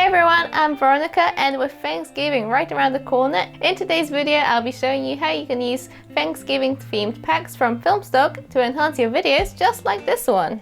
everyone, I'm Veronica, and with Thanksgiving right around the corner, in today's video I'll be showing you how you can use Thanksgiving themed packs from Filmstock to enhance your videos just like this one.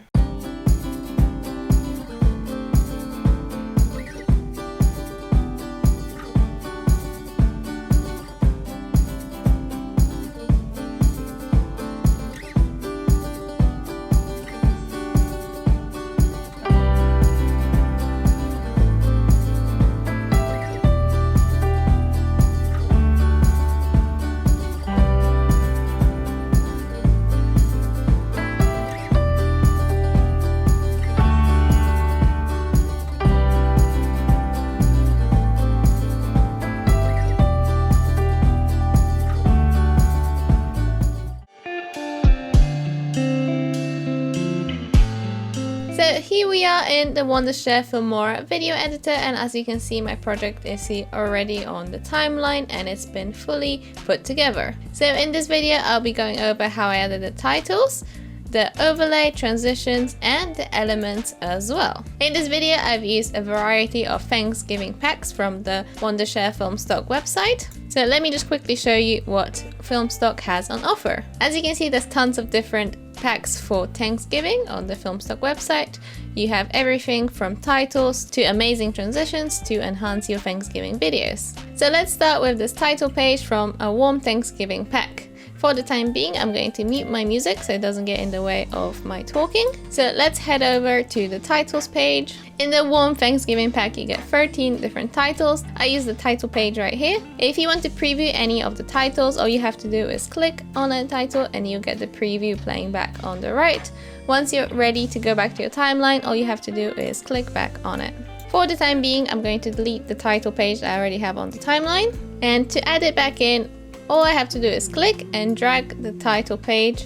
So here we are in the Wondershare Filmora video editor, and as you can see, my project is here already on the timeline and it's been fully put together. So in this video I'll be going over how I added the titles, the overlay, transitions, and the elements as well. In this video I've used a variety of Thanksgiving packs from the Wondershare Filmstock website. So let me just quickly show you what Filmstock has on offer. As you can see, there's tons of different packs for Thanksgiving on the Filmstock website. You have everything from titles to amazing transitions to enhance your Thanksgiving videos. So let's start with this title page from a warm Thanksgiving pack. For the time being, I'm going to mute my music so it doesn't get in the way of my talking. So let's head over to the titles page. In the warm Thanksgiving pack, you get 13 different titles. I use the title page right here. If you want to preview any of the titles, all you have to do is click on a title and you'll get the preview playing back on the right. Once you're ready to go back to your timeline, all you have to do is click back on it. For the time being, I'm going to delete the title page that I already have on the timeline. And to add it back in, all I have to do is click and drag the title page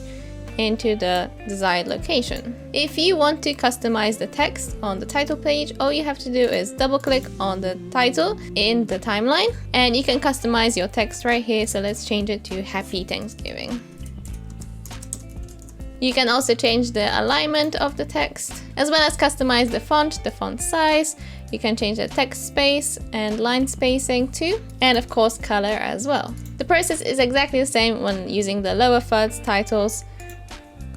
into the desired location. If you want to customize the text on the title page, all you have to do is double click on the title in the timeline and you can customize your text right here. So let's change it to Happy Thanksgiving. You can also change the alignment of the text, as well as customize the font size. You can change the text space and line spacing too, and of course color as well. The process is exactly the same when using the lower thirds titles.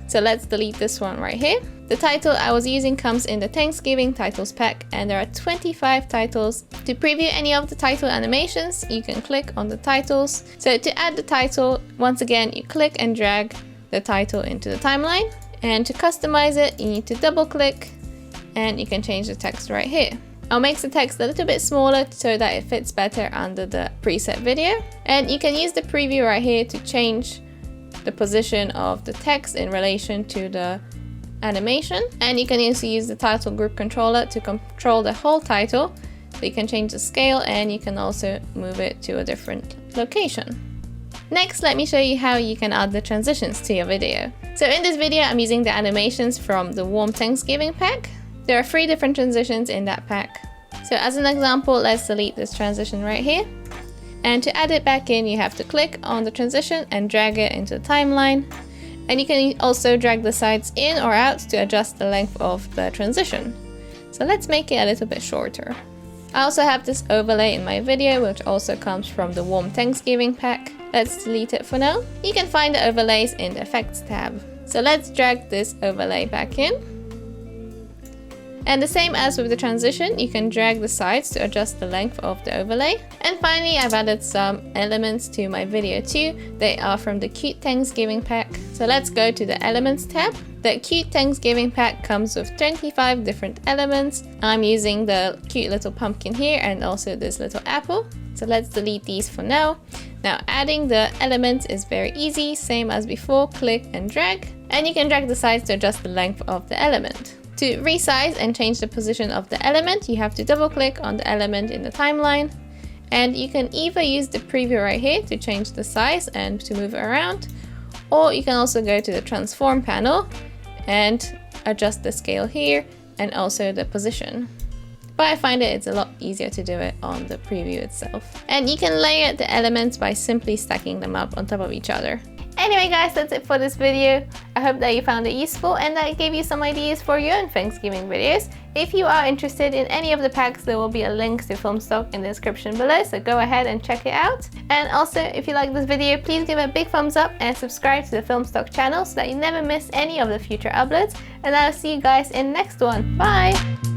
So let's delete this one right here. The title I was using comes in the Thanksgiving titles pack, and there are 25 titles. To preview any of the title animations, you can click on the titles. So to add the title, once again, you click and drag the title into the timeline, and to customize it you need to double click and you can change the text right here. I'll make the text a little bit smaller so that it fits better under the preset video, and you can use the preview right here to change the position of the text in relation to the animation, and you can also use the title group controller to control the whole title. So you can change the scale and you can also move it to a different location. Next, let me show you how you can add the transitions to your video. So in this video, I'm using the animations from the Warm Thanksgiving pack. There are 3 different transitions in that pack. So as an example, let's delete this transition right here. And to add it back in, you have to click on the transition and drag it into the timeline. And you can also drag the sides in or out to adjust the length of the transition. So let's make it a little bit shorter. I also have this overlay in my video, which also comes from the Warm Thanksgiving pack. Let's delete it for now. You can find the overlays in the Effects tab. So let's drag this overlay back in. And the same as with the transition, you can drag the sides to adjust the length of the overlay. And finally, I've added some elements to my video too. They are from the Cute Thanksgiving pack. So let's go to the Elements tab. The Cute Thanksgiving pack comes with 25 different elements. I'm using the cute little pumpkin here and also this little apple. So let's delete these for now. Now adding the elements is very easy, same as before, click and drag. And you can drag the sides to adjust the length of the element. To resize and change the position of the element, you have to double click on the element in the timeline. And you can either use the preview right here to change the size and to move it around, or you can also go to the transform panel and adjust the scale here and also the position. But I find it's a lot easier to do it on the preview itself. And you can layer the elements by simply stacking them up on top of each other. Anyway guys, that's it for this video. I hope that you found it useful and that it gave you some ideas for your own Thanksgiving videos. If you are interested in any of the packs, there will be a link to Filmstock in the description below, so go ahead and check it out. And also, if you like this video, please give it a big thumbs up and subscribe to the Filmstock channel so that you never miss any of the future uploads. And I'll see you guys in the next one. Bye!